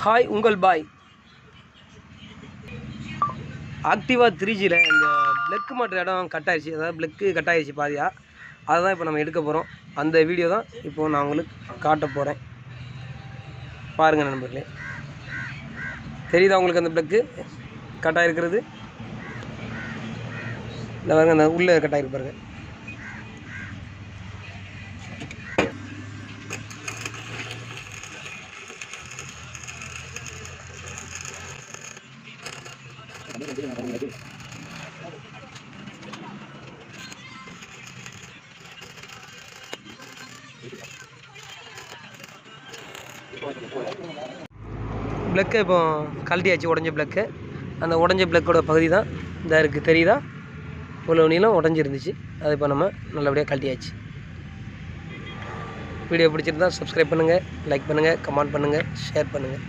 Hi உங்கள் பாய். ஆக்டிவா 3Gயில் இந்த plug மாட்டுற இடம் கட் ஆயிடுச்சு, அதாவது ப்ளக்கு கட் ஆகிடுச்சு பாதியாக. அதை தான் இப்போ நம்ம எடுக்க போகிறோம். அந்த வீடியோ தான் இப்போது நான் உங்களுக்கு காட்ட போகிறேன். பாருங்கள் நண்பர்களே, தெரியுதா உங்களுக்கு அந்த ப்ளக்கு கட் ஆகிருக்கிறது? இந்த பாருங்க, அந்த உள்ளே கட் ஆகிருக்கு பாருங்கள். ப்ளக்கை இப்போ கழட்டியாச்சு, உடஞ்ச ப்ளக்கு. அந்த உடஞ்ச ப்ளக்கோட பகுதி தான் இந்த இருக்குது, தெரியுதா? இவ்வளோ நீளம் உடஞ்சிருந்துச்சு, அதை இப்போ நம்ம நல்லபடியாக கழட்டியாச்சு. வீடியோ பிடிச்சிருந்தா சப்ஸ்கிரைப் பண்ணுங்கள், லைக் பண்ணுங்கள், கமெண்ட் பண்ணுங்கள், ஷேர் பண்ணுங்கள்.